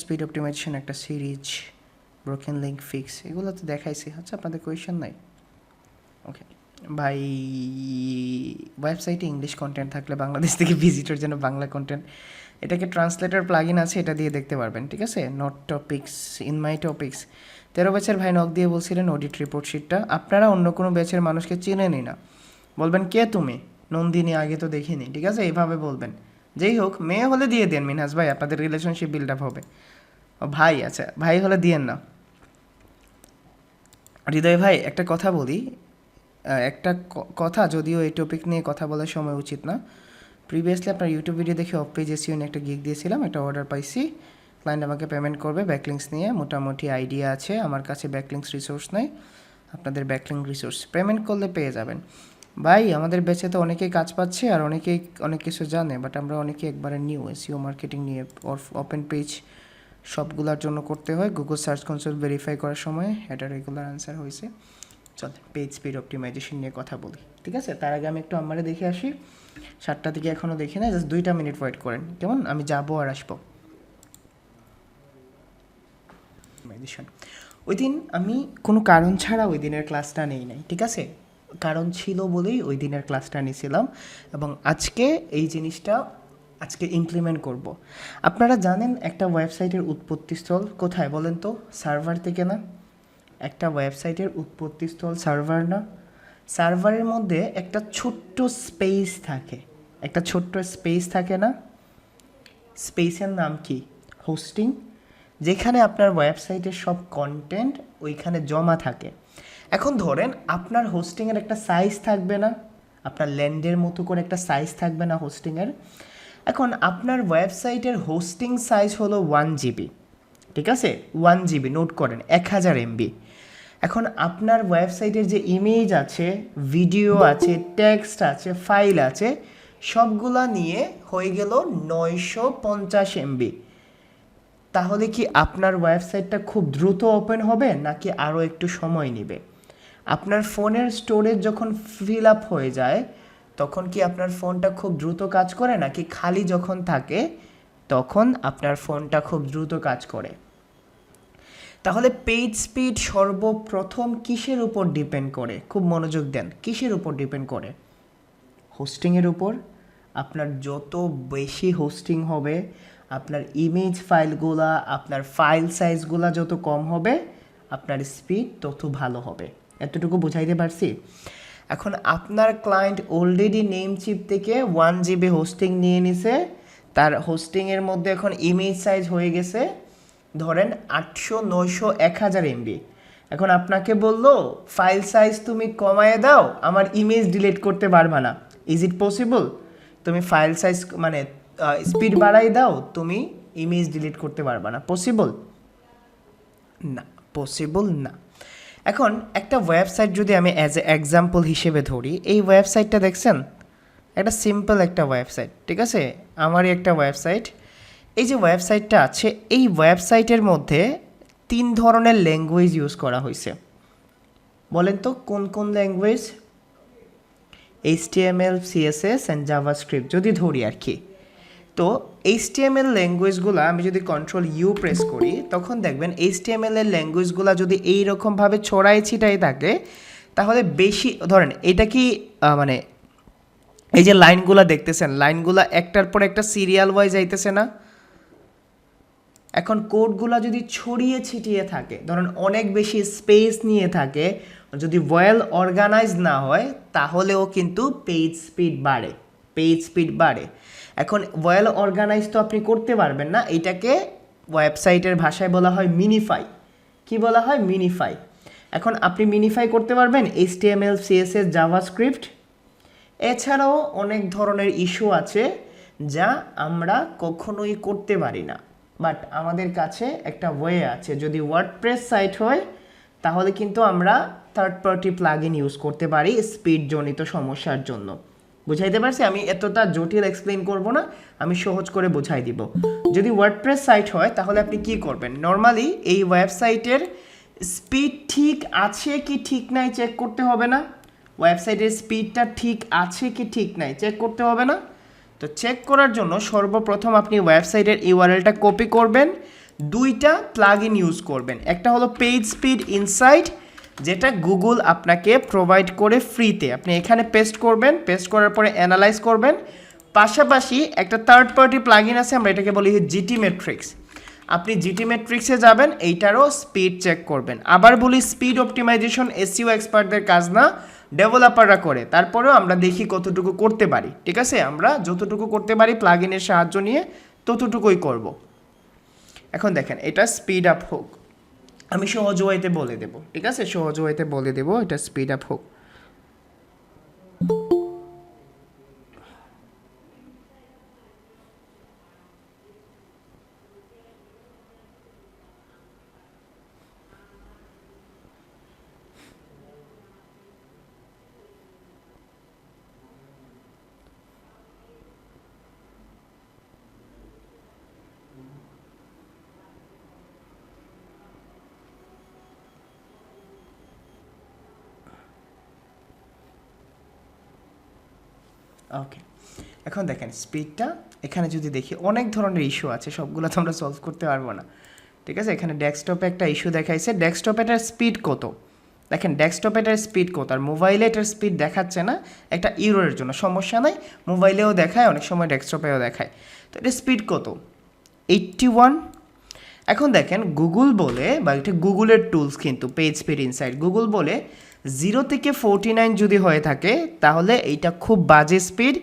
Speed optimisation একটা series, broken link fix, এগুলো তো দেখাইছি। আচ্ছা, আপনাদের কোয়েশ্চেন নাই? ওকে ভাই, ওয়েবসাইটে ইংলিশ কন্টেন্ট থাকলে বাংলাদেশ থেকে ভিজিটর যেন বাংলা কন্টেন্ট, এটাকে ট্রান্সলেটর প্লাগইন আছে, এটা দিয়ে দেখতে পারবেন। ঠিক আছে, not topics, in my topics 13 ব্যাচের ভাই নক দিয়ে বলছিলেন অডিট রিপোর্ট শিটটা। আপনারা অন্য কোনো ব্যাচের মানুষকে চিনেনই না, বলবেন কে তুমি নন্দিনী, আগে তো দেখিনি। ঠিক আছে, এইভাবে বলবেন। যেই হোক, মেয়ে হলে দিয়ে দেন মিনহাজ ভাই, আপনাদের রিলেশনশিপ বিল্ড আপ হবে। ও ভাই, আচ্ছা ভাই হলে দিয়েন না। হৃদয় ভাই একটা কথা বলি, একটা কথা, যদিও এই টপিক নিয়ে কথা বলার সময় উচিত না। প্রিভিয়াসলি আপনার ইউটিউব ভিডিও দেখে অফ পেজ এসিও নিয়ে একটা গিগ দিয়েছিলাম, একটা অর্ডার পাইছি, ক্লায়েন্ট আমাকে পেমেন্ট করবে ব্যাকলিংস নিয়ে। মোটামুটি আইডিয়া আছে, আমার কাছে ব্যাকলিংস রিসোর্স নেই, আপনাদের ব্যাকলিং রিসোর্স পেমেন্ট করলে পেয়ে যাবেন। ভাই আমাদের বেচে তো অনেকেই কাজ পাচ্ছে আর অনেকেই অনেক কিছু জানে, বাট আমরা অনেকে একবারে নিউ এসইও মার্কেটিং নিয়ে ওপেন পেজ সবগুলোর জন্য করতে হয়। গুগল সার্চ কনসোল ভেরিফাই করার সময় এটা রেগুলার আনসার হয়েছে। চল পেজ স্পিড অপটিমাইজেশন নিয়ে কথা বলি। ঠিক আছে, তার আগে আমি একটু আমারে দেখে আসি। 7টা দিকে এখনও দেখি না, জাস্ট 2টা মিনিট ওয়েট করেন কেমন, আমি যাবো আর আসবো। ওই দিন আমি কোনো কারণ ছাড়া ওই দিনের ক্লাসটা নেই নাই। ঠিক আছে, কারণ ছিল বলেই ওই দিনের ক্লাসটা নিয়েছিলাম, এবং আজকে এই জিনিসটা আজকে ইমপ্লিমেন্ট করব। আপনারা জানেন একটা ওয়েবসাইটের উৎপত্তিস্থল কোথায় বলেন তো? সার্ভার থেকে না? একটা ওয়েবসাইটের উৎপত্তিস্থল সার্ভার না? সার্ভারের মধ্যে একটা ছোট্ট স্পেস থাকে, একটা ছোট্ট স্পেস থাকে না? স্পেসের নাম কি? হোস্টিং। যেখানে আপনার ওয়েবসাইটের সব কন্টেন্ট ওইখানে জমা থাকে। এখন ধরেন আপনার হোস্টিংয়ের একটা সাইজ থাকবে না? আপনার ল্যান্ডের মতো করে একটা সাইজ থাকবে না হোস্টিংয়ের? এখন আপনার ওয়েবসাইটের হোস্টিং সাইজ হলো 1 জিবি। ঠিক আছে, 1 জিবি, নোট করেন, 1000 এমবি। এখন আপনার ওয়েবসাইটের যে ইমেজ আছে, ভিডিও আছে, টেক্সট আছে, ফাইল আছে, সবগুলা নিয়ে হয়ে গেল 950 এমবি। তাহলে কি আপনার ওয়েবসাইটটা খুব দ্রুত ওপেন হবে নাকি আরও একটু সময় নেবে? আপনার ফোনের স্টোরেজ যখন ফিল আপ হয়ে যায় তখন কি আপনার ফোনটা খুব দ্রুত কাজ করে নাকি খালি যখন থাকে তখন আপনার ফোনটা খুব দ্রুত কাজ করে? তাহলে পেজ স্পিড সর্বপ্রথম কিসের উপর ডিপেন্ড করে? খুব মনোযোগ দেন, কিসের উপর ডিপেন্ড করে? হোস্টিংয়ের উপর। আপনার যত বেশি হোস্টিং হবে, আপনার ইমেজ ফাইলগুলা, আপনার ফাইল সাইজগুলা যত কম হবে, আপনার স্পিড তত ভালো হবে। এতটুকু বুঝাইতে পারছি? এখন আপনার ক্লায়েন্ট অলরেডি নেম চিপ থেকে 1 জিবি হোস্টিং নিয়ে নিছে, তার হোস্টিংয়ের মধ্যে এখন ইমেজ সাইজ হয়ে গেছে ধরেন 800, 900, 1000 এমবি। এখন আপনাকে বললো ফাইল সাইজ তুমি কমায় দাও, আমার ইমেজ ডিলিট করতে পারবা না। Is it possible? তুমি ফাইল সাইজ মানে স্পিড বাড়াই দাও, তুমি ইমেজ ডিলিট করতে পারবা না। পসিবল না, পসিবল না। এখন একটা ওয়েবসাইট যদি আমি অ্যাজ এ এক্সাম্পল হিসেবে ধরি, এই ওয়েবসাইটটা দেখছেন, একটা সিম্পল একটা ওয়েবসাইট। ঠিক আছে, আমারই একটা ওয়েবসাইট। এই যে ওয়েবসাইটটা আছে, এই ওয়েবসাইটের মধ্যে 3 ধরনের ল্যাঙ্গুয়েজ ইউজ করা হয়েছে। বলেন তো কোন কোন language? HTML, CSS and JavaScript যদি ধরি আর কি। তো HTML ল্যাঙ্গুয়েজগুলো আমি যদি Ctrl+U প্রেস করি তখন দেখবেন HTML এর ল্যাঙ্গুয়েজগুলো যদি এইরকমভাবে ছড়াই ছিটাই থাকে তাহলে বেশি, ধরেন এটা কি মানে এই যে লাইনগুলো দেখতেছেন, লাইনগুলো একটার পর একটা সিরিয়াল ওয়াইজ যাইতেছে না? এখন কোডগুলো যদি ছড়িয়ে ছিটিয়ে থাকে, ধরেন অনেক বেশি স্পেস নিয়ে থাকে, যদি ওয়েল অর্গানাইজ না হয় তাহলেও কিন্তু পেজ স্পিড বাড়ে, পেজ স্পিড বাড়ে। এখন ওয়েল অর্গানাইজ তো আপনি করতে পারবেন না, এটাকে ওয়েবসাইটের ভাষায় বলা হয় মিনিফাই। কি বলা হয়? মিনিফাই। এখন আপনি মিনিফাই করতে পারবেন HTML, CSS, জাভাস্ক্রিপ্ট। এছাড়াও অনেক ধরনের ইস্যু আছে যা আমরা কখনোই করতে পারি না, বাট আমাদের কাছে একটা ওয়ে আছে। যদি ওয়ার্ডপ্রেস সাইট হয় তাহলে কিন্তু আমরা থার্ড পার্টি প্লাগইন ইউজ করতে পারি স্পিড জনিত সমস্যার জন্য। বুঝাইতে পারছি? আমি এতটা জটিল এক্সপ্লেইন করব না, আমি সহজ করে বুঝাই দিব। যদি ওয়ার্ডপ্রেস সাইট হয় তাহলে আপনি কি করবেন? নর্মালি এই ওয়েবসাইটের স্পিড ঠিক আছে কি ঠিক নাই চেক করতে হবে না? ওয়েবসাইটের স্পিডটা ঠিক আছে কি ঠিক নাই চেক করতে হবে না? তো চেক করার জন্য সর্বপ্রথম আপনি ওয়েবসাইটের ইউআরএলটা কপি করবেন, দুইটা প্লাগইন ইউজ করবেন। একটা হলো পেজ স্পিড ইনসাইট, যেটা গুগল আপনাকে প্রোভাইড করে ফ্রিতে, আপনি এখানে পেস্ট করবেন, পেস্ট করার পরে অ্যানালাইজ করবেন। পাশাপাশি একটা থার্ড পার্টি প্লাগইন আছে, আমরা এটাকে বলি জিটি মেট্রিক্স। আপনি জিটি মেট্রিক্সে যাবেন, এইটারও স্পিড চেক করবেন। আবার বলি, স্পিড অপটিমাইজেশন এসইও এক্সপার্টদের কাজ না, ডেভেলপাররা করে। তারপরেও আমরা দেখি কতটুকু করতে পারি, ঠিক আছে? আমরা যতটুকু করতে পারি প্লাগইনের সাহায্য নিয়ে ততটুকুই করব। এখন দেখেন, এটা স্পিড আপ হোক, আমি সহজ ওয়েতে বলে দেব, ঠিক আছে? সহজ ওয়েতে বলে দেব, এটা স্পিড আপ হোক। ওকে, এখন দেখেন স্পিডটা, এখানে যদি দেখি অনেক ধরনের ইস্যু আছে, সবগুলো তো আমরা সলভ করতে পারবো না, ঠিক আছে? এখানে ডেস্কটপে একটা ইস্যু দেখাইছে, ডেস্কটপে এটার স্পিড কত, দেখেন ডেস্কটপে এটার স্পিড কত, আর মোবাইলে এটার স্পিড দেখাচ্ছে না, একটা ইরোরের জন্য। সমস্যা নাই, মোবাইলেও দেখায়, অনেক সময় ডেস্কটপেও দেখায়। তো এটা স্পিড কত? 81। এখন দেখেন গুগল বলে, বা এটা গুগলের টুলস কিন্তু, পেজ স্পিড ইনসাইট, গুগল বলে 0 থেকে 49 যদি হয়ে থাকে তাহলে এইটা খুব বাজে স্পিড,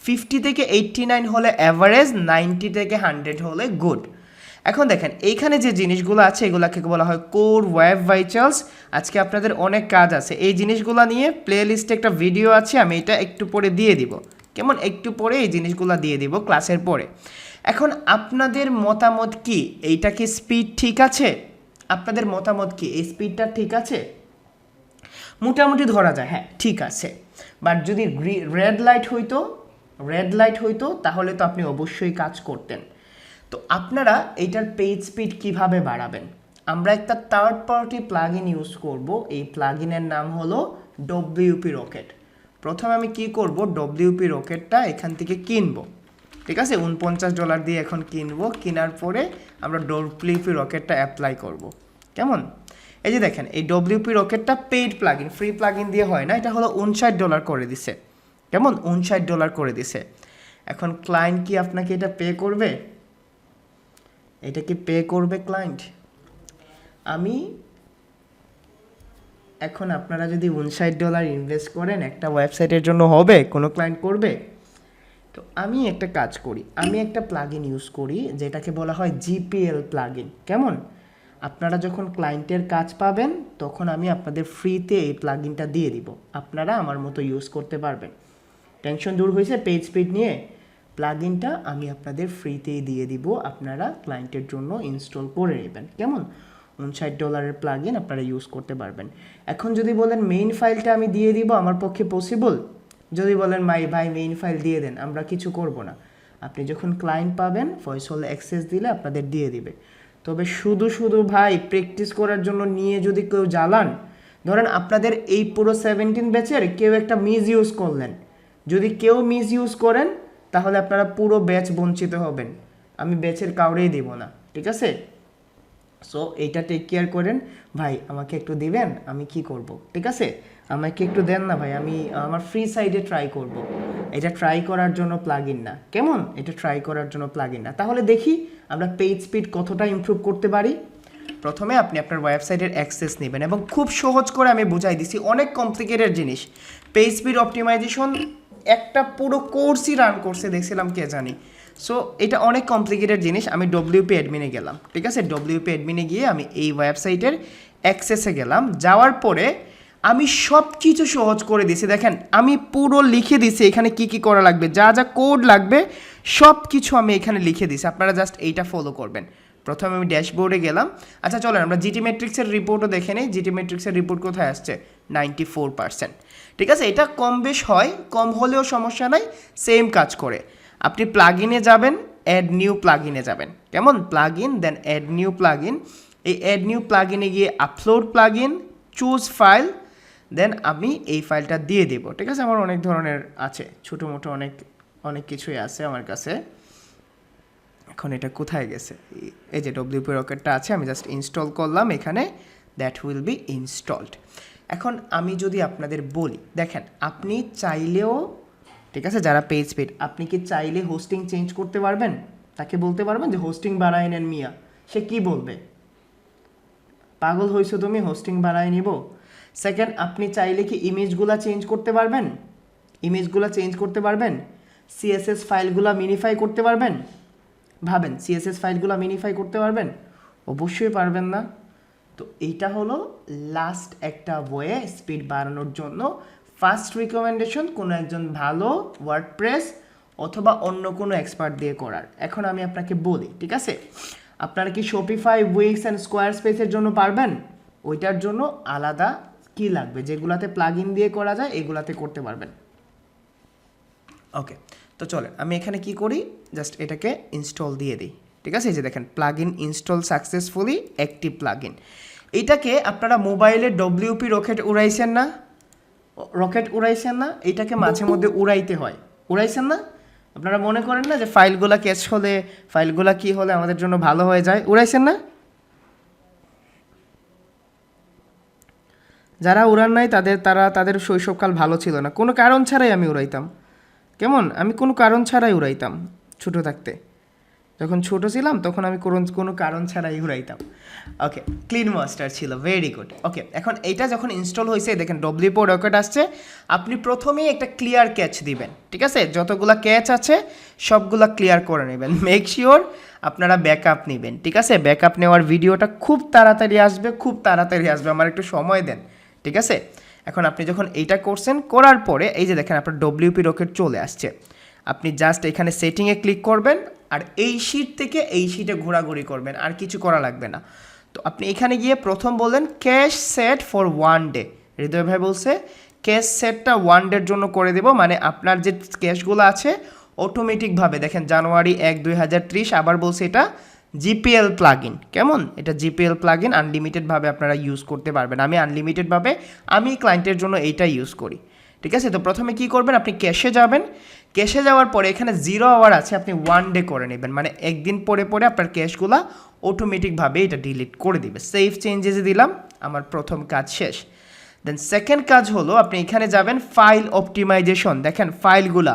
50 থেকে 89 হলে অ্যাভারেজ, 90 থেকে 100 হলে গুড। এখন দেখেন এইখানে যে জিনিসগুলো আছে এগুলোকে বলা হয় কোর ওয়েব ভাইটালস। আজকে আপনাদের অনেক কাজ আছে এই জিনিসগুলো নিয়ে, প্লে লিস্টে একটা ভিডিও আছে, আমি এটা একটু পরে দিয়ে দিব, কেমন? একটু পরে এই জিনিসগুলো দিয়ে দিব ক্লাসের পরে। এখন আপনাদের মতামত কি, এইটা কি স্পিড ঠিক আছে? আপনাদের মতামত কি, এই স্পিডটা ঠিক আছে? মোটামুটি ধরা যায় হ্যাঁ ঠিক আছে, বাট যদি রেড লাইট হইতো তাহলে তো আপনি অবশ্যই কাজ করতেন। তো আপনারা এইটার পেজ স্পিড কিভাবে বাড়াবেন? আমরা একটা থার্ড পার্টি প্লাগইন ইউজ করব, এই প্লাগইনের নাম হলো ডব্লিউপি রকেট। প্রথমে আমি কি করব, ডব্লিউপি রকেটটা এখান থেকে কিনবো, ঠিক আছে? $49 দিয়ে এখন কিনবো, কেনার পরে আমরা ডব্লিউপি রকেটটা অ্যাপ্লাই করব, কেমন? এই যে দেখেন, এই ডব্লিউপি রকেটটা পেইড প্লাগইন, ফ্রি প্লাগইন দিয়ে হয় না, এটা হলো $59 করে দিছে, কেমন? $59 করে দিছে। এখন ক্লায়েন্ট কি আপনাকে এটা পে করবে? এটা কি পে করবে ক্লায়েন্ট? আমি এখন, আপনারা যদি $59 ইনভেস্ট করেন একটা ওয়েবসাইটের জন্য, হবে কোনো ক্লায়েন্ট করবে? তো আমি একটা কাজ করি, আমি একটা প্লাগইন ইউজ করি যেটাকে বলা হয় জিপিএল প্লাগইন, কেমন? আপনারা যখন ক্লায়েন্টের কাজ পাবেন তখন আমি আপনাদের ফ্রিতে এই প্লাগইনটা দিয়ে দিব, আপনারা আমার মতো ইউজ করতে পারবেন। টেনশন দূর হয়েছে পেজ স্পিড নিয়ে? প্লাগইনটা আমি আপনাদের ফ্রিতেই দিয়ে দিব, আপনারা ক্লায়েন্টের জন্য ইনস্টল করে নেবেন, কেমন? $59 প্লাগইন আপনারা ইউজ করতে পারবেন। এখন যদি বলেন মেইন ফাইলটা আমি দিয়ে দিব, আমার পক্ষে পসিবল? যদি বলেন ভাই মেইন ফাইল দিয়ে দেন, আমরা কিছু করব না, আপনি যখন ক্লায়েন্ট পাবেন ফয়সল অ্যাক্সেস দিলে আপনাদের দিয়ে দিবে। তবে শুধু ভাই প্র্যাকটিস করার জন্য নিয়ে যদি কেউ জ্বালান, ধরেন আপনাদের এই পুরো 17 ব্যাচের কেউ একটা মিস ইউজ করলেন, যদি কেউ মিস ইউজ করেন তাহলে আপনারা পুরো ব্যাচ বঞ্চিত হবেন, আমি ব্যাচের কাউরেই দেব না, ঠিক আছে? সো এইটা টেক কেয়ার করেন। ভাই আমাকে একটু দিবেন, আমি কি করব, ঠিক আছে? আমাকে একটু দেন না ভাই, আমি আমার ফ্রি সাইডে ট্রাই করব। এটা ট্রাই করার জন্য প্লাগইন না, কেমন? এটা ট্রাই করার জন্য প্লাগইন না। তাহলে দেখি আমরা পেজ স্পিড কতটা ইমপ্রুভ করতে পারি। প্রথমে আপনি আপনার ওয়েবসাইটের অ্যাক্সেস নেবেন, এবং খুব সহজ করে আমি বুঝাই দিছি, অনেক কমপ্লিকেটেড জিনিস। পেজ স্পিড অপটিমাইজেশন একটা পুরো কোর্সই রান করছে, দেখছিলাম কে জানি। সো এটা অনেক কমপ্লিকেটেড জিনিস। আমি ডব্লিউপি অ্যাডমিনে গেলাম, ঠিক আছে? ডব্লিউপি অ্যাডমিনে গিয়ে আমি এই ওয়েবসাইটের অ্যাক্সেসে গেলাম, যাওয়ার পরে আমি সব কিছু সহজ করে দিয়েছি। দেখেন আমি পুরো লিখে দিছি এখানে কি কি করা লাগবে, যা যা কোড লাগবে সব কিছু আমি এখানে লিখে দিছি, আপনারা জাস্ট এইটা ফলো করবেন। প্রথমে আমি ড্যাশবোর্ডে গেলাম। আচ্ছা চলেন আমরা জিটি ম্যাট্রিক্সের রিপোর্টও দেখে নিই। জিটি ম্যাট্রিক্সের রিপোর্ট কোথায় আসছে? 94%, ঠিক আছে? এটা কম বেশ হয়, কম হলেও সমস্যা নাই, সেম কাজ করে। আপনি প্লাগইনে যাবেন, অ্যাড নিউ প্লাগইনে যাবেন, কেমন? প্লাগইন দেন অ্যাড নিউ প্লাগইন, এই অ্যাড নিউ প্লাগইনে গিয়ে আপলোড প্লাগইন, চুজ ফাইল, দেন আমি এই ফাইলটা দিয়ে দেবো, ঠিক আছে? আমার অনেক ধরনের আছে, ছোটো মোটো অনেক কিছুই আছে আমার কাছে। এখন এটা কোথায় গেছে, এই যে ডব্লিউপি রকেটটা আছে, আমি জাস্ট ইনস্টল করলাম এখানে, দ্যাট উইল বি ইনস্টলড। এখন আমি যদি আপনাদের বলি, দেখেন আপনি চাইলেও, ঠিক আছে, যারা পেজ স্পিড, আপনি কি চাইলে হোস্টিং চেঞ্জ করতে পারবেন? তাকে বলতে পারবেন যে হোস্টিং বাড়ায় নেন মিয়া, সে কি বলবে? পাগল হয়েছো তুমি, হোস্টিং বাড়ায় নিব? সেকেন্ড, আপনি চাইলে কি ইমেজগুলো চেঞ্জ করতে পারবেন? ইমেজগুলো চেঞ্জ করতে পারবেন? সিএসএস ফাইলগুলো মিনিফাই করতে পারবেন? ভাবেন, সিএসএস ফাইলগুলো মিনিফাই করতে পারবেন? অবশ্যই পারবেন না। তো এইটা হলো লাস্ট একটা ওয়ে স্পিড বাড়ানোর জন্য। ফার্স্ট রিকমেন্ডেশন কোনো একজন ভালো ওয়ার্ডপ্রেস অথবা অন্য কোনো এক্সপার্ট দিয়ে করার। এখন আমি আপনাকে বলি, ঠিক আছে, আপনারা কি শপিফাই, উইক্স অ্যান্ড স্কোয়ার স্পেসের জন্য পারবেন? ওইটার জন্য আলাদা কি লাগবে, যেগুলাতে প্লাগ ইন দিয়ে করা যায় এগুলাতে করতে পারবেন। ওকে, তো চলে আমি এখানে কি করি, জাস্ট এটাকে ইনস্টল দিয়ে দিই। ঠিক আছে, এই যে দেখেন plug in install successfully, active plug in. এইটাকে আপনারা মোবাইলে ডব্লিউপি রকেট উড়াইছেন না? রকেট উড়াইছেন না? এইটাকে মাঝে মধ্যে উড়াইতে হয়, উড়াইছেন না? আপনারা মনে করেন না যে ফাইলগুলা ক্যাচ হলে, ফাইলগুলা কি হলে আমাদের জন্য ভালো হয়ে যায়, উড়াইছেন না? যারা উড়ান নাই তাদের শৈশবকাল ভালো ছিল না, কোনো কারণ ছাড়াই আমি উড়াইতাম। কেমন, আমি কোনো কারণ ছাড়াই উড়াইতাম ছোটো থাকতে। যখন ছোট ছিলাম তখন আমি কোনো কারণ ছাড়াই উড়াইতাম। ওকে, ক্লিন মাস্টার ছিল, ভেরি গুড। ওকে, এখন এইটা যখন ইনস্টল হয়েছে, দেখেন ডব্লিউপি রকেট আসছে, আপনি প্রথমেই একটা ক্লিয়ার ক্যাচ দিবেন। ঠিক আছে, যতগুলা ক্যাচ আছে সবগুলা ক্লিয়ার করে নেবেন। মেক শিওর আপনারা ব্যাকআপ নেবেন। ঠিক আছে, ব্যাকআপ নেওয়ার ভিডিওটা খুব তাড়াতাড়ি আসবে, খুব তাড়াতাড়ি আসবে, আমার একটু সময় দেন। ঠিক আছে, এখন আপনি যখন এইটা করছেন, করার পরে এই যে দেখেন আপনার ডব্লিউপি রকেট চলে আসছে। আপনি জাস্ট এখানে সেটিংয়ে ক্লিক করবেন, আর এই শিট থেকে এই শিটে ঘোরাঘুরি করবেন, আর কিছু করা লাগবে না। তো আপনি এখানে গিয়ে প্রথম বললেন ক্যাশ সেট ফর 1 ডে। হৃদয় ভাই বলছে ক্যাশ সেটটা 1 ডের জন্য করে দেব, মানে আপনার যে ক্যাশগুলো আছে অটোমেটিকভাবে, দেখেন জানুয়ারি 1, 2030, আবার বলছে এটা জিপিএল প্লাগ ইন। কেমন, এটা জিপিএল প্লাগ ইন, আনলিমিটেডভাবে আপনারা ইউজ করতে পারবেন। আমি আনলিমিটেডভাবে আমি ক্লায়েন্টের জন্য এইটা ইউজ করি। ঠিক আছে, তো প্রথমে কি করবেন, আপনি ক্যাশে যাবেন। ক্যাশে যাওয়ার পরে এখানে 0 আওয়ার আছে, আপনি 1 ডে করে নেবেন, মানে একদিন পরে পরে আপনার ক্যাশগুলো অটোমেটিকভাবে এটা ডিলিট করে দিবে। সেভ চেঞ্জেসে দিলাম, আমার প্রথম কাজ শেষ। দেন সেকেন্ড কাজ হলো আপনি এখানে যাবেন ফাইল অপটিমাইজেশন। দেখেন ফাইলগুলা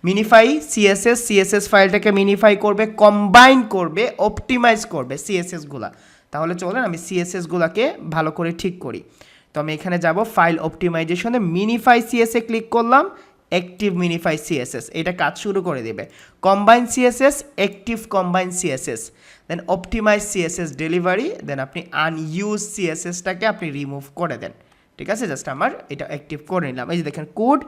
মিনিফাই, সিএসএস ফাইলটাকে মিনিফাই করবে, কম্বাইন করবে, অপটিমাইজ করবে সিএসএসগুলা। তাহলে চলেন আমি সিএসএসগুলাকে ভালো করে ঠিক করি। তো আমি এখানে যাব ফাইল অপটিমাইজেশনে, মিনিফাই সিএসএ ক্লিক করলাম, অ্যাক্টিভ মিনিফাই সিএসএস, এটা কাজ শুরু করে দেবে। Combine CSS, active combine CSS, then optimize CSS delivery, then আপনি আনইউজ সিএসএসটাকে আপনি রিমুভ করে দেন। ঠিক আছে, জাস্ট আমার এটা অ্যাক্টিভ করে নিলাম। এই যে দেখেন কোড,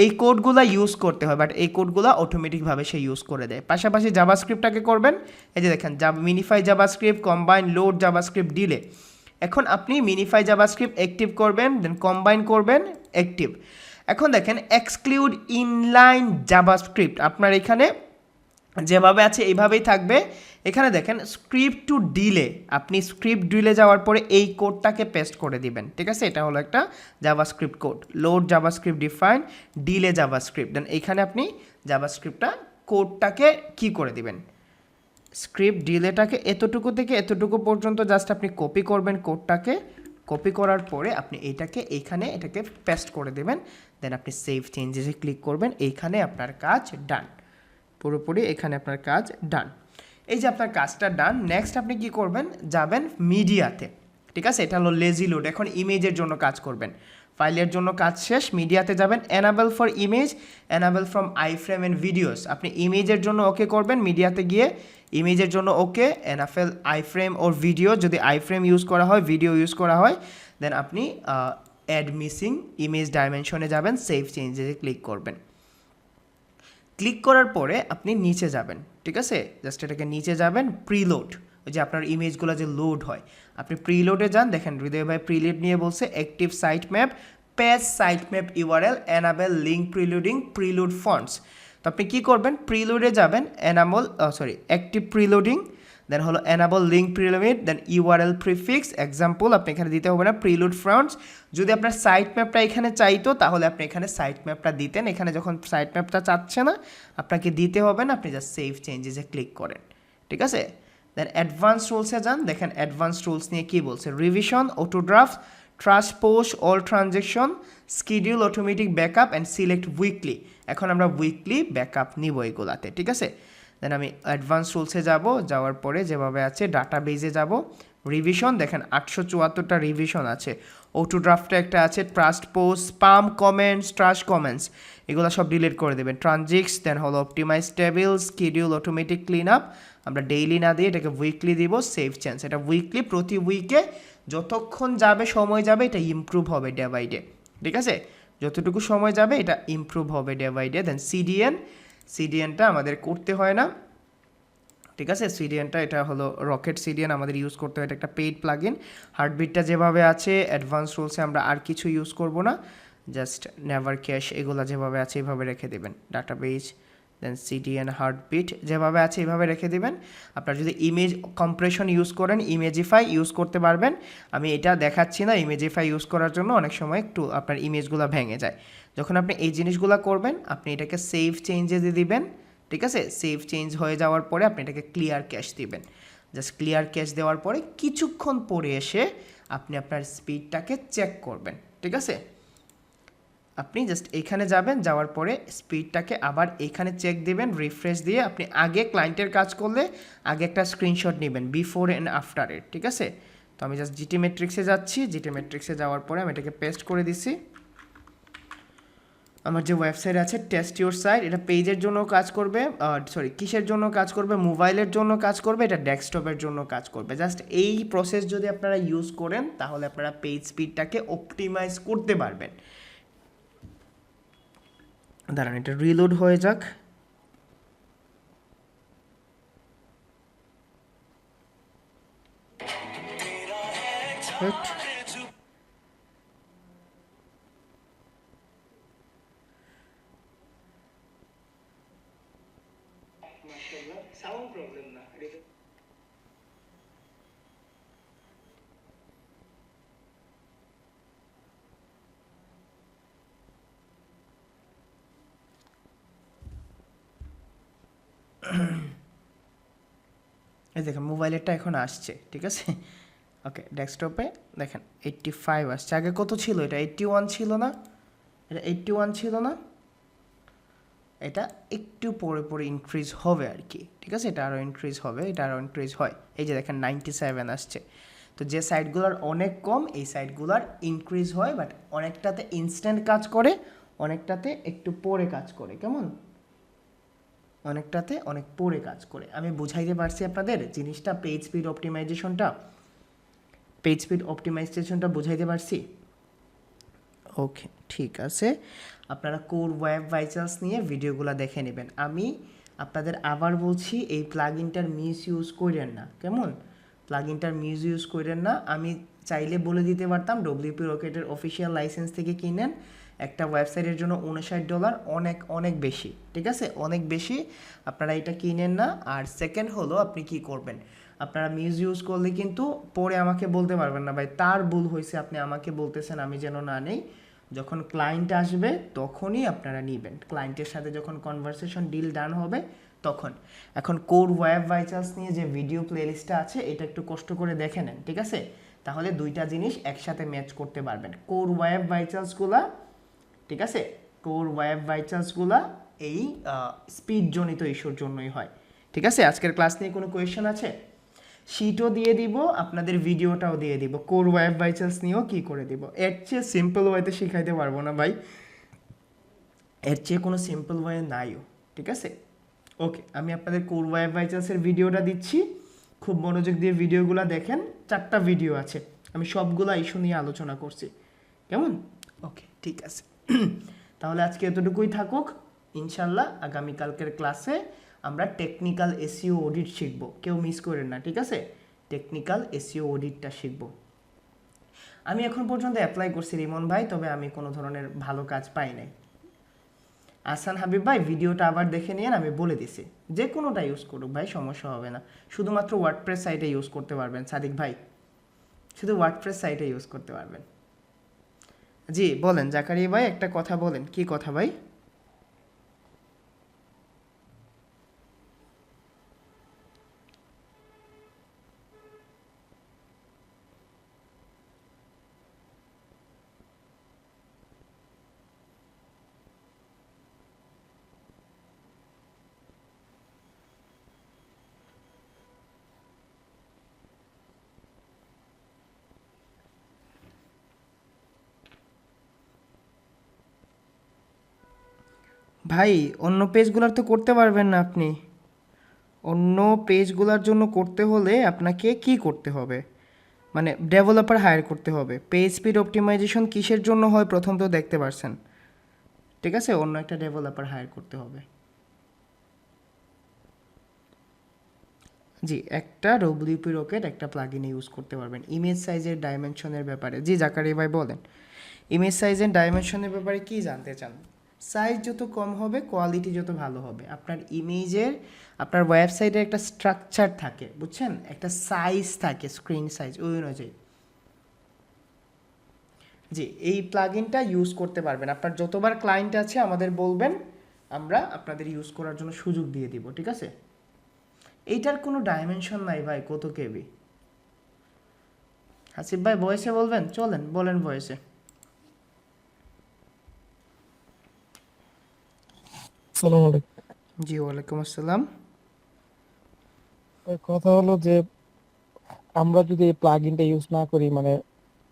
এই কোডগুলো ইউজ করতে হয়, বাট এই কোডগুলো অটোমেটিকভাবে সে ইউজ করে দেয়। পাশাপাশি জাভাস্ক্রিপ্টটাকে করবেন, এই যে দেখেন মিনিফাই JavaScript, combine load JavaScript delay. এখন আপনি মিনিফাই জাভাস্ক্রিপ্ট অ্যাক্টিভ করবেন, দেন কম্বাইন করবেন, অ্যাক্টিভ। এখন দেখেন এক্সক্লুড ইনলাইন জাভাস্ক্রিপ্ট, আপনার এখানে যেভাবে আছে এইভাবেই থাকবে। এখানে দেখেন স্ক্রিপ্ট টু ডিলে, আপনি স্ক্রিপ্ট ডিলে যাওয়ার পরে এই কোডটাকে পেস্ট করে দিবেন। ঠিক আছে, এটা হলো একটা JavaScript code, load JavaScript define delay JavaScript, then এইখানে আপনি জাভাস্ক্রিপ্টটা কোডটাকে কি করে দিবেন, স্ক্রিপ্ট ডিলেটাকে এতটুকু থেকে এতটুকু পর্যন্ত জাস্ট আপনি কপি করবেন কোডটাকে। কপি করার পরে আপনি এইটাকে এইখানে এটাকে পেস্ট করে দেবেন, দেন আপনি সেভ চেঞ্জেসে ক্লিক করবেন। এইখানে আপনার কাজ ডান, পুরোপুরি এখানে আপনার কাজ ডান। এই যে আপনার কাজটা ডান, নেক্সট আপনি কি করবেন, যাবেন মিডিয়াতে। ঠিক আছে, এটা হলো লেজি লোড। এখন ইমেজের জন্য কাজ করবেন, ফাইলের জন্য কাজ শেষ, মিডিয়াতে যাবেন, enable for image, enable from iframe and videos. আপনি ইমেজের জন্য ওকে করবেন, মিডিয়াতে গিয়ে ইমেজের জন্য okay, enable iframe or video, যদি আইফ্রেম ইউজ করা হয়, ভিডিও ইউজ করা হয়, দেন আপনি অ্যাড মিসিং ইমেজ ডাইমেনশনে যাবেন, সেভ চেঞ্জেসে ক্লিক করবেন। ক্লিক করার পরে আপনি নিচে যাবেন। ঠিক আছে, জাস্ট এটাকে নিচে যাবেন, প্রিলোড, ওই যে আপনার ইমেজগুলো যে লোড হয়, আপনি প্রিলোডে যান। দেখেন হৃদয় ভাই প্রিলোড নিয়ে বলছে active site map, page site map URL, enable link preloading, preload fonts. তো আপনি কী করবেন, প্রিলোডে যাবেন, অ্যাক্টিভ প্রিলোডিং, দেন হলো এনাবল লিঙ্ক প্রিলিমিট, দেন ইউআরএল প্রিফিক্স এক্সাম্পল আপনি এখানে দিতে হবে না, প্রিলুড ফ্রন্টস। যদি আপনার সাইট ম্যাপটা এখানে চাইতো তাহলে আপনি এখানে সাইট ম্যাপটা দিতেন, এখানে যখন সাইট ম্যাপটা চাচ্ছে না আপনাকে দিতে হবে না, আপনি জাস্ট সেভ চেঞ্জেসে ক্লিক করেন। ঠিক আছে। দেন অ্যাডভান্স রুলসে যান, দেখেন অ্যাডভান্স রুলস নিয়ে কী বলছে, revision, auto draft, transpose all transaction, schedule automatic backup and select weekly. এখন আমরা উইকলি ব্যাকআপ নিব এগুলাতে, ঠিক আছে। দেন আমি অ্যাডভান্স রুলসে যাব, যাওয়ার পরে যেভাবে আছে ডাটা বেজে যাব, রিভিশন দেখেন 874টা রিভিশন আছে, অটোড্রাফটে একটা আছে, ট্রান্সপোজ, স্পাম কমেন্টস, ট্রাশ কমেন্টস এগুলো সব ডিলিট করে দেবেন, ট্রানজিক্স, দেন হলো optimise table, schedule automatic clean up, আমরা ডেইলি না দিয়ে এটাকে উইকলি দিব, সেভ চেঞ্জ, এটা উইকলি, প্রতি উইকে যতক্ষণ যাবে সময় যাবে এটা ইমপ্রুভ হবে ডে বাই ডে, ঠিক আছে, যতটুকু সময় যাবে এটা ইমপ্রুভ হবে ডে বাই ডে। দেন সিডিএনটা আমাদের করতে হয় না, ঠিক আছে, সিডিএনটা এটা হলো রকেট সিডিএন আমাদের ইউজ করতে হয়, এটা একটা পেইড প্লাগইন। হার্টবিটটা যেভাবে আছে অ্যাডভান্স রুলসে আমরা আর কিছু ইউজ করব না, জাস্ট নেভার ক্যাশ এগুলো যেভাবে আছে এইভাবে রেখে দেবেন, ডাটাবেজ, দেন সিডিএন হার্টবিট যেভাবে আছে এইভাবে রেখে দেবেন। আপনার যদি ইমেজ কম্প্রেশন ইউজ করেন ইমেজিফাই ইউজ করতে পারবেন, আমি এটা দেখাচ্ছি না, ইমেজিফাই ইউজ করার জন্য অনেক সময় একটু আপনার ইমেজগুলো ভেঙে যায়। যখন আপনি এই জিনিসগুলো করবেন আপনি এটাকে সেভ চেঞ্জে দিয়ে দিবেন, ঠিক আছে, সেভ চেঞ্জ হয়ে যাওয়ার পরে আপনি এটাকে ক্লিয়ার ক্যাশ দিবেন, জাস্ট ক্লিয়ার ক্যাশ দেওয়ার পরে কিছুক্ষণ পরে এসে আপনি আপনার স্পিডটাকে চেক করবেন, ঠিক আছে। আপনি জাস্ট এইখানে যাবেন, যাওয়ার পরে স্পিডটাকে আবার এইখানে চেক দিবেন, রিফ্রেশ দিয়ে আপনি আগে ক্লায়েন্টের কাজ করলে আগে একটা স্ক্রিনশট নেবেন বিফোর অ্যান্ড আফটারের, ঠিক আছে। তো আমি জাস্ট জিটি মেট্রিক্সে যাচ্ছি, জিটি মেট্রিক্সে যাওয়ার পরে আমি এটাকে পেস্ট করে দিছি। আমার যে ওয়েবসাইট আছে টেস্ট ইউর সাইট, এটা পেজের জন্য কাজ করবে, কিসের জন্য কাজ করবে, মোবাইলের জন্য কাজ করবে, এটা ডেস্কটপের জন্য কাজ করবে। জাস্ট এই প্রসেস যদি আপনারা ইউজ করেন তাহলে আপনারা পেজ স্পিডটাকে অপটিমাইজ করতে পারবেন। দাঁড়ান এটা রিলোড হয়ে যাক, সাউন্ড প্রবলেম না, এই দেখেন মোবাইলেরটা এখন আসছে, ঠিক আছে। ওকে ডেস্কটপে দেখেন 85 আসছে, আগে কত ছিল, এটা 81 ছিল না, এটা 81 ছিল না, এটা একটু পরে পরে ইনক্রিজ হবে আর কি, ঠিক আছে, এটা আরও ইনক্রিজ হবে, এটা আরও ইনক্রিজ হয়, এই যে দেখেন 97 আসছে। তো যে সাইটগুলোর অনেক কম এই সাইটগুলোর ইনক্রিজ হয়, বাট অনেকটাতে ইনস্ট্যান্ট কাজ করে, অনেকটাতে একটু পরে কাজ করে, কেমন, অনেকটাতে অনেক পরে কাজ করে। আমি বুঝাইতে পারছি আপনাদের জিনিসটা, পেজ স্পিড অপটিমাইজেশনটা বুঝাইতে পারছি। ওকে ঠিক আছে, আপনারা কোর ওয়েব ভাইটালস নিয়ে ভিডিওগুলো দেখে নেবেন। আমি আপনাদের আবার বলছি এই প্লাগইনটার মিসইউজ করেন না, কেমন, প্লাগইনটার মিসইউজ করেন না। আমি চাইলে বলে দিতে পারতাম ডব্লিউপি রকেটের অফিসিয়াল লাইসেন্স থেকে কিনেন, একটা ওয়েবসাইটের জন্য $59 অনেক অনেক বেশি, ঠিক আছে, অনেক বেশি, আপনারা এটা কিনেন না। আর সেকেন্ড হলো আপনি কি করবেন, আপনারা মিসইউজ করলে কিন্তু পরে আমাকে বলতে পারবেন না ভাই তার ভুল হয়েছে, আপনি আমাকে বলতেছেন আমি যেন না নেই। যখন ক্লায়েন্ট আসবে তখনই আপনারা নেবেন, ক্লায়েন্টের সাথে যখন কনভারসেশন ডিল ডান হবে তখন। এখন কোর ওয়েব ভাইটালস নিয়ে যে ভিডিও প্লেলিস্টটা আছে এটা একটু কষ্ট করে দেখে নেন, ঠিক আছে, তাহলে দুইটা জিনিস একসাথে ম্যাচ করতে পারবেন। কোর ওয়েব ভাইটালসগুলা, ঠিক আছে, কোর ওয়েব ভাইটালসগুলা এই স্পিডজনিত ইস্যুর জন্যই হয়, ঠিক আছে। আজকের ক্লাস নিয়ে কোনো কোয়েশ্চেন আছে, শিটও দিয়ে দিব, আপনাদের ভিডিওটাও দিয়ে দিব, কোর ওয়েব ভাইটালস নিয়েও কী করে দিব, এর চেয়ে সিম্পল ওয়েতে শিখাইতে পারবো না ভাই, এর চেয়ে কোনো সিম্পল ওয়ে নাইও, ঠিক আছে। ওকে আমি আপনাদের কোর ওয়েব ভাইটালসের ভিডিওটা দিচ্ছি, খুব মনোযোগ দিয়ে ভিডিওগুলো দেখেন, 4টা ভিডিও আছে, আমি সবগুলো ইস্যু নিয়ে আলোচনা করছি, কেমন, ওকে ঠিক আছে। তাহলে আজকে এতটুকুই থাকুক, ইনশাল্লাহ আগামীকালকের ক্লাসে আমরা টেকনিক্যাল এসইও অডিট শিখব, কেউ মিস করেন না, ঠিক আছে, টেকনিক্যাল এসইও অডিটটা শিখব। আমি এখন পর্যন্ত অ্যাপ্লাই করছি রিমন ভাই, তবে আমি কোনো ধরনের ভালো কাজ পাই নাই। আহসান হাবিব ভাই ভিডিওটা আবার দেখে নিন, আমি বলে দিছি যে কোনোটা ইউজ করুক ভাই, সমস্যা হবে না, শুধুমাত্র ওয়ার্ডপ্রেস সাইটে ইউজ করতে পারবেন সাদিক ভাই, শুধু ওয়ার্ডপ্রেস সাইটে ইউজ করতে পারবেন। জি বলেন জাকারিয়া ভাই, একটা কথা বলেন, কি কথা ভাই? ভাই অন্য পেজগুলোর তো করতে পারবেন না আপনি। অন্য পেজগুলোর জন্য করতে হলে আপনাকে কি করতে হবে, মানে ডেভেলপার হায়ার করতে হবে। পেজ স্পিড অপটিমাইজেশন কিসের জন্য হয় প্রথম তো দেখতে পারছেন, ঠিক আছে? অন্য একটা ডেভেলপার হায়ার করতে হবে। জি, একটা ডব্লিউপি রকেট একটা প্লাগইন ইউজ করতে পারবেন ইমেজ সাইজের ডাইমেনশনের ব্যাপারে। জি জাকারি ভাই বলেন, ইমেজ সাইজের ডাইমেনশনের ব্যাপারে কি জানতে চান? সাইজ যত কম হবে কোয়ালিটি যত ভালো হবে। আপনার ইমেজের, আপনার ওয়েবসাইটের একটা স্ট্রাকচার থাকে, বুঝছেন? একটা সাইজ থাকে, স্ক্রিন সাইজ, ওই অনুযায়ী। জি, এই প্লাগইনটা ইউজ করতে পারবেন। আপনার যতবার ক্লায়েন্ট আছে আমাদের বলবেন, আমরা আপনাদের ইউজ করার জন্য সুযোগ দিয়ে দিব, ঠিক আছে? এইটার কোনো ডাইমেনশন নাই ভাই, কত কেবি। হাসিফ ভাই ভয়েসে বলবেন? চলেন বলেন ভয়েসে। আসসালামু আলাইকুম। জি ওয়ালাইকুম আসসালাম। কথা হলো যে আমরা যদি এই প্লাগইনটা ইউজ না করি, মানে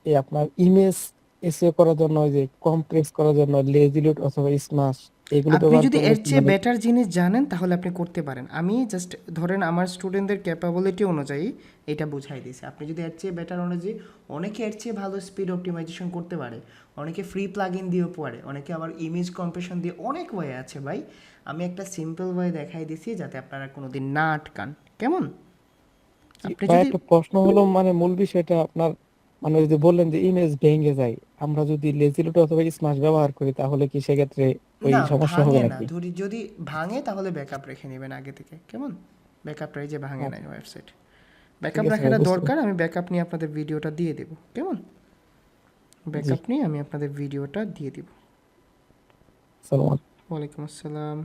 এই আপনার ইমেজ এসইও করার জন্য, ওই যে কমপ্লেক্স করার জন্য লেজিলোড অথবা স্মাশ এগুলো আপনি ব্যবহার যদি করলে এর কি চেয়ে মানে বেটার জিনিস জানেন তাহলে আপনি করতে পারেন। আমি জাস্ট ধরেন আমার স্টুডেন্টদের ক্যাপাবিলিটি অনুযায়ী এটা বুঝাই দিয়েছি। আপনি যদি এর চেয়ে বেটার অনুযায়ী, অনেকে এর চেয়ে ভালো স্পিড অপটিমাইজেশন করতে পারে, অনেকে ফ্রি প্লাগ ইন দিয়েও পারে, অনেকে আবার ইমেজ কম্প্রেশন দিয়ে, অনেক ওয়ে আছে ভাই। আমি একটা সিম্পল ওয়ে দেখাই দিছি যাতে আপনারা কোনোদিন না আটকান, কেমন? আপনি বা যদি একটা প্রশ্ন হলো, মানে মূল বিষয়টা আপনার, মানে ওই যে বললেন যে ইমেজ ভেঙে যায়, আমরা যদি লেজিলোড অথবা স্মাশ ব্যবহার করি তাহলে কি সেক্ষেত্রে ওই না সমস্যা হবে ভাঙে না, নাকি? ধরি যদি ভাঙে তাহলে ব্যাকআপ রেখে নেবেন আগে থেকে, কেমন? ব্যাকআপটাই যে ভাঙে নাই আচ্ছা, ওয়েবসাইট, ঠিক ব্যাকআপ আছে ভাই, রাখাটা বুঝতে দরকার। পারছি। আমি ব্যাকআপ নিয়ে আপনাদের ভিডিওটা দিয়ে দেবো, কেমন? জি, ব্যাকআপ নিয়ে আমি আপনাদের ভিডিওটা দিয়ে দিব। সালাম। ওয়ালাইকুম আসসালাম।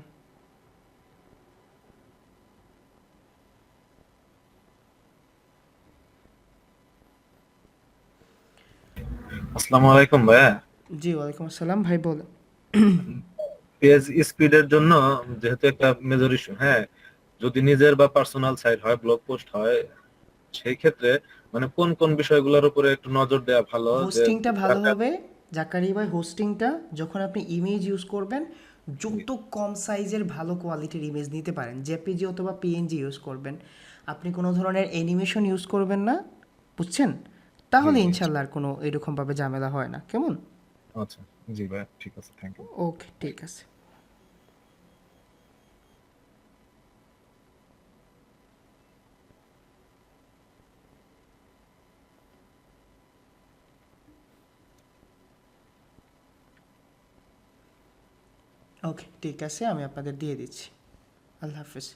আসসালামু আলাইকুম ভাইয়া। জি ওয়ালাইকুম আসসালাম ভাই, বলেন। পেজ স্পিডের জন্য যেহেতু একটা মেজর ইস্যু, হ্যাঁ, যদি নিজের বা পার্সোনাল সাইট হয়, ব্লগ পোস্ট হয়, সেই ক্ষেত্রে মানে কোন কোন বিষয়গুলোর উপরে একটু নজর দেওয়া ভালো, যে হোস্টিংটা ভালো যাতে। হবে জাকারি ভাই। হোস্টিংটা যখন আপনি ইমেজ ইউজ করবেন, জি, যত কম সাইজের ভালো কোয়ালিটির ইমেজ নিতে পারেন, জেপিজি অথবা পিএনজি ইউজ করবেন। আপনি কোনো ধরনের অ্যানিমেশন ইউজ করবেন না, বুঝছেন? জি, তাহলে জি, ইনশাল্লাহ আর কোনো এরকমভাবে ঝামেলা হয় না, কেমন? আচ্ছা, জি ভাইয়া, ঠিক আছে, থ্যাংক ইউ। ওকে ঠিক আছে। ওকে ঠিক আছে, আমি আপনাদের দিয়ে দিচ্ছি। আল্লাহ হাফিজ।